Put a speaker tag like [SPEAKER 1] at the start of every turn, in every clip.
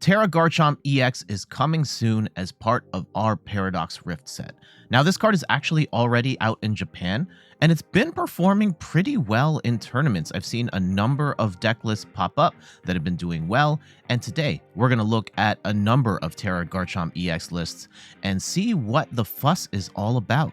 [SPEAKER 1] Tera Garchomp EX is coming soon as part of our Paradox Rift set. Now, this card is actually already out in Japan, and it's been performing pretty well in tournaments. I've seen a number of deck lists pop up that have been doing well, and today we're going to look at a number of Tera Garchomp EX lists and see what the fuss is all about.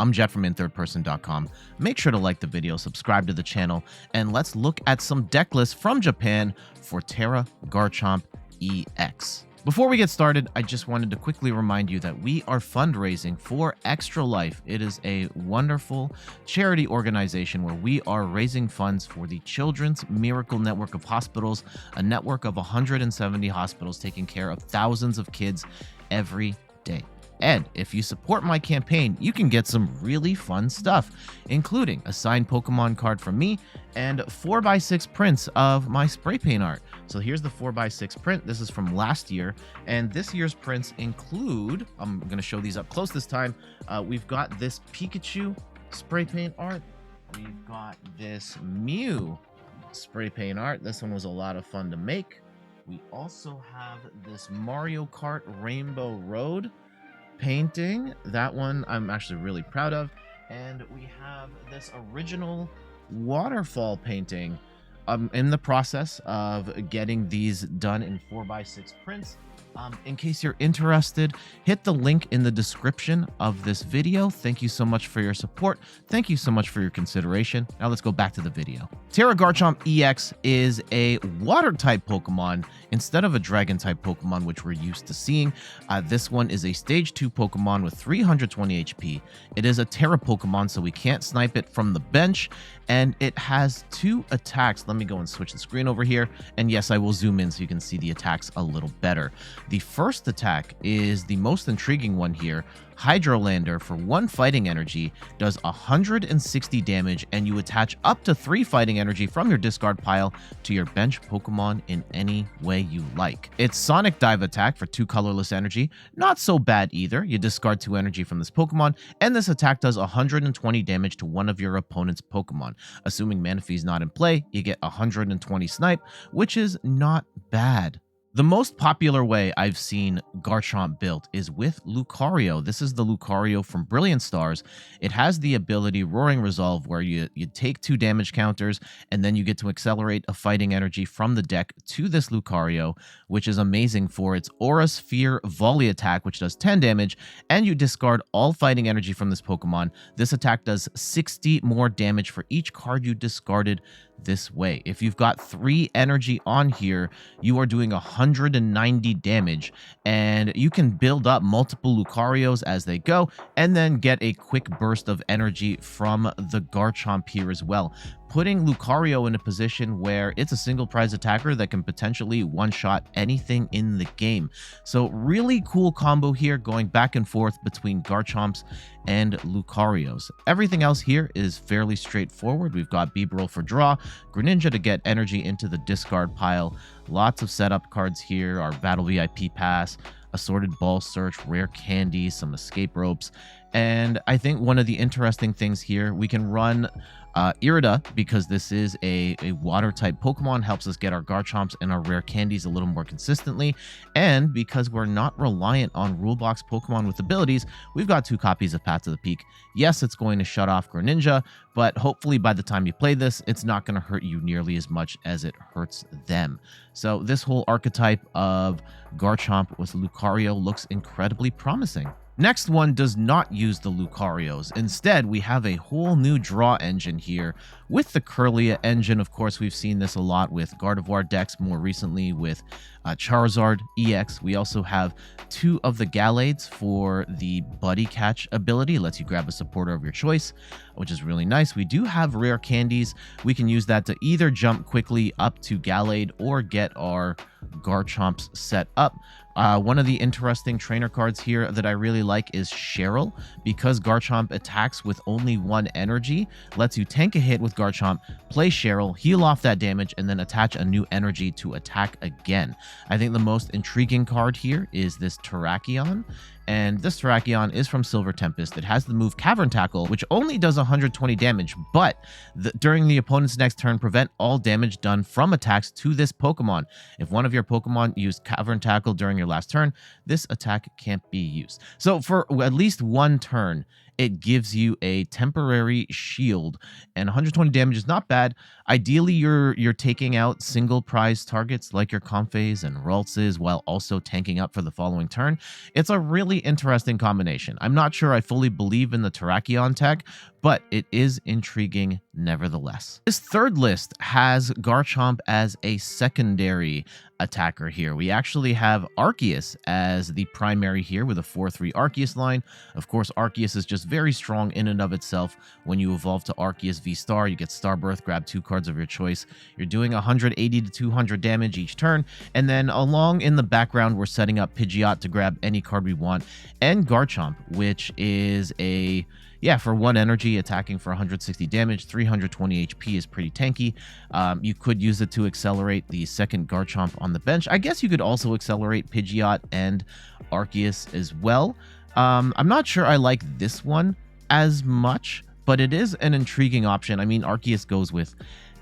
[SPEAKER 1] I'm Jet from inthirdperson.com. Make sure to like the video, subscribe to the channel, and let's look at some deck lists from Japan for Tera Garchomp EX. Before we get started, I just wanted to quickly remind you that we are fundraising for Extra Life. It is a wonderful charity organization where we are raising funds for the Children's Miracle Network of Hospitals, a network of 170 hospitals taking care of thousands of kids every day. And if you support my campaign, you can get some really fun stuff, including a signed Pokemon card from me and 4x6 prints of my spray paint art. So here's the 4x6 print. This is from last year, and this year's prints include, I'm going to show these up close this time. We've got this Pikachu spray paint art. We've got this Mew spray paint art. This one was a lot of fun to make. We also have this Mario Kart Rainbow Road painting. That one I'm actually really proud of. And we have this original waterfall painting. I'm in the process of getting these done in 4x6 prints. In case you're interested, hit the link in the description of this video. Thank you so much for your support. Thank you so much for your consideration. Now let's go back to the video. Tera Garchomp EX is a water type Pokemon instead of a dragon type Pokemon, which we're used to seeing. This one is a stage 2 Pokemon with 320 HP. It is a Tera Pokemon, so we can't snipe it from the bench, and it has 2 attacks. Let me go and switch the screen over here, and yes, I will zoom in so you can see the attacks a little better. The first attack is the most intriguing one here. Hydrolander for 1 fighting energy does 160 damage, and you attach up to 3 fighting energy from your discard pile to your bench Pokemon in any way you like. Its Sonic Dive attack for 2 colorless energy, not so bad either. You discard 2 energy from this Pokemon, and this attack does 120 damage to one of your opponent's Pokemon. Assuming Manaphy is not in play, you get 120 snipe, which is not bad. The most popular way I've seen Garchomp built is with Lucario. This is the Lucario from Brilliant Stars. It has the ability Roaring Resolve, where you take 2 damage counters and then you get to accelerate a fighting energy from the deck to this Lucario, which is amazing for its Aura Sphere Volley attack, which does 10 damage, and you discard all fighting energy from this Pokemon. This attack does 60 more damage for each card you discarded this way. If you've got 3 energy on here, you are doing 190 damage, and you can build up multiple Lucarios as they go and then get a quick burst of energy from the Garchomp here as well, putting Lucario in a position where it's a single prize attacker that can potentially one-shot anything in the game. So really cool combo here, going back and forth between Garchomps and Lucarios. Everything else here is fairly straightforward. We've got Bibarel for draw, Greninja to get energy into the discard pile. Lots of setup cards here, our Battle VIP Pass, Assorted Ball Search, Rare Candy, some Escape Ropes. And I think one of the interesting things here, we can run Irida, because this is a water type Pokemon, helps us get our Garchomps and our Rare Candies a little more consistently. And because we're not reliant on rule box Pokemon with abilities, we've got 2 copies of Path to the Peak. Yes, it's going to shut off Greninja, but hopefully by the time you play this, it's not going to hurt you nearly as much as it hurts them. So this whole archetype of Garchomp with Lucario looks incredibly promising. Next one does not use the Lucarios. Instead, we have a whole new draw engine here with the Kirlia engine. Of course, we've seen this a lot with Gardevoir decks, more recently with Charizard EX. We also have 2 of the Gallades for the Buddy Catch ability. Lets you grab a supporter of your choice, which is really nice. We do have Rare Candies. We can use that to either jump quickly up to Gallade or get our Garchomps set up. One of the interesting trainer cards here that I really like is Cheryl, because Garchomp attacks with only 1 energy, lets you tank a hit with Garchomp, play Cheryl, heal off that damage, and then attach a new energy to attack again. I think the most intriguing card here is this Terrakion, And this Terrakion is from Silver Tempest. It has the move Cavern Tackle, which only does 120 damage, but during the opponent's next turn, prevent all damage done from attacks to this Pokemon. If one of your Pokemon used Cavern Tackle during your last turn, this attack can't be used. So for at least one turn, it gives you a temporary shield, and 120 damage is not bad. Ideally, you're taking out single prize targets like your Comphase and Raltses while also tanking up for the following turn. It's a really interesting combination. I'm not sure I fully believe in the Terrakion tech, but it is intriguing nevertheless. This third list has Garchomp as a secondary attacker here. We actually have Arceus as the primary here with a 4-3 Arceus line. Of course, Arceus is just very strong in and of itself. When you evolve to Arceus V-Star, you get Starbirth, grab 2 cards of your choice. You're doing 180 to 200 damage each turn, and then along in the background, we're setting up Pidgeot to grab any card we want, and Garchomp, which is a... yeah, for 1 energy, attacking for 160 damage, 320 HP is pretty tanky. You could use it to accelerate the second Garchomp on the bench. I guess you could also accelerate Pidgeot and Arceus as well. I'm not sure I like this one as much, but it is an intriguing option. I mean, Arceus goes with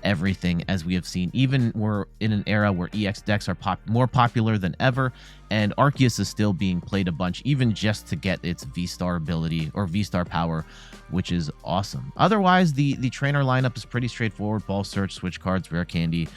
[SPEAKER 1] everything, as we have seen. Even we're in an era where EX decks are more popular than ever, and Arceus is still being played a bunch, even just to get its V-Star ability or V-Star power, which is awesome. Otherwise, the trainer lineup is pretty straightforward. Ball Search, Switch Cards, Rare Candy.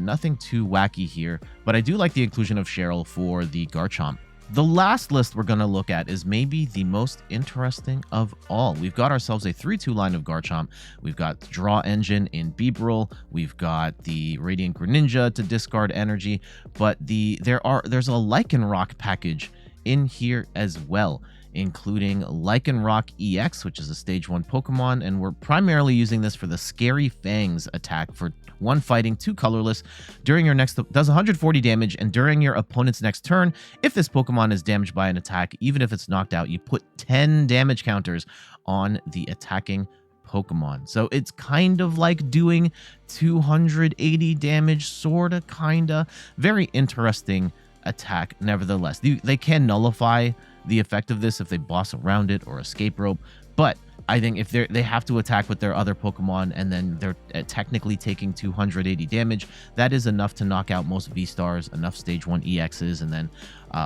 [SPEAKER 1] Nothing too wacky here, but I do like the inclusion of Cheryl for the Garchomp. The last list we're going to look at is maybe the most interesting of all. We've got ourselves a 3-2 line of Garchomp. We've got Draw Engine in Bibarel. We've got the Radiant Greninja to discard energy, but there's a Lycanroc package in here as well, including Lycanroc EX, which is a stage 1 Pokemon, and we're primarily using this for the Scary Fangs attack for 1 fighting, 2 colorless. During your next, does 140 damage, and during your opponent's next turn, if this Pokemon is damaged by an attack, even if it's knocked out, you put 10 damage counters on the attacking Pokemon. So it's kind of like doing 280 damage, sorta, kinda. Very interesting attack nevertheless. They can nullify the effect of this if they boss around it or escape rope, but I think if they have to attack with their other Pokemon and then they're technically taking 280 damage, that is enough to knock out most V-Stars, enough stage 1 EXs, and then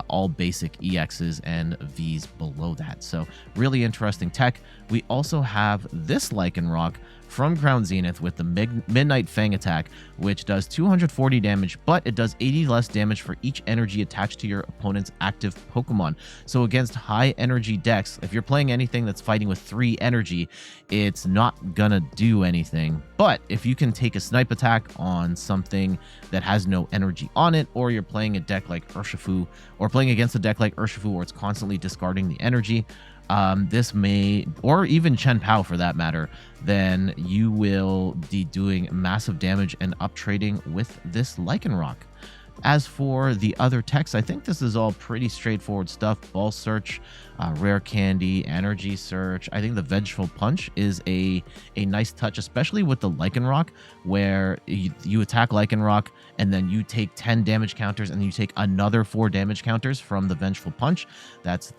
[SPEAKER 1] all basic EXs and Vs below that. So really interesting tech. We also have this Lycanroc from Ground Zenith with the Midnight Fang attack, which does 240 damage, but it does 80 less damage for each energy attached to your opponent's active Pokemon. So against high energy decks, if you're playing anything that's fighting with 3 energy, it's not gonna do anything. But if you can take a snipe attack on something that has no energy on it, or you're playing a deck like Urshifu, or playing against a deck like Urshifu where it's constantly discarding the energy, this may, or even Chen Pao for that matter, then you will be doing massive damage and up trading with this Lycanroc. As for the other techs, I think this is all pretty straightforward stuff. Ball Search, Rare Candy, Energy Search. I think the Vengeful Punch is a nice touch, especially with the Lycanroc, where you attack Lycanroc and then you take 10 damage counters and you take another 4 damage counters from the Vengeful Punch. That's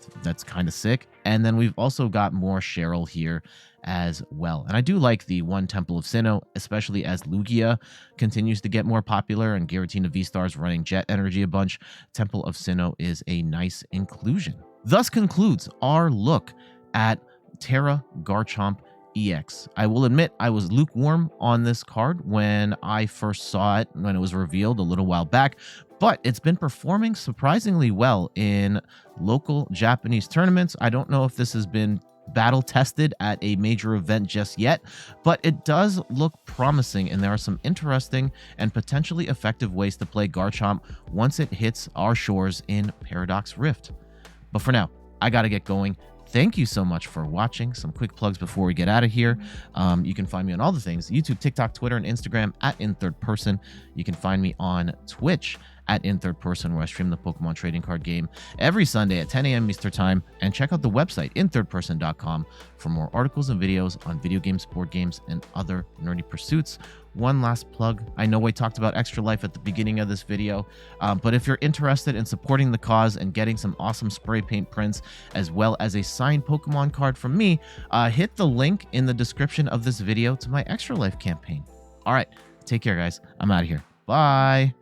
[SPEAKER 1] kind of sick. And then we've also got more Cheryl here as well. And I do like the 1 Temple of Sinnoh, especially as Lugia continues to get more popular and Giratina V-Stars running Jet Energy a bunch. Temple of Sinnoh is a nice inclusion. Thus concludes our look at Tera Garchomp EX. I will admit I was lukewarm on this card when I first saw it, when it was revealed a little while back, but it's been performing surprisingly well in local Japanese tournaments. I don't know if this has been battle tested at a major event just yet, but it does look promising, and there are some interesting and potentially effective ways to play Garchomp once it hits our shores in Paradox Rift. But for now, I gotta get going. Thank you so much for watching. Some quick plugs before we get out of here. You can find me on all the things: YouTube, TikTok, Twitter, and Instagram at @InThirdPerson. You can find me on Twitch at @InThirdPerson, where I stream the Pokemon trading card game every Sunday at 10 a.m. Eastern Time. And check out the website, inthirdperson.com, for more articles and videos on video games, board games, and other nerdy pursuits. one last plug. I know we talked about Extra Life at the beginning of this video, but if you're interested in supporting the cause and getting some awesome spray paint prints, as well as a signed Pokemon card from me, hit the link in the description of this video to my Extra Life campaign. All right, take care, guys. I'm out of here. Bye.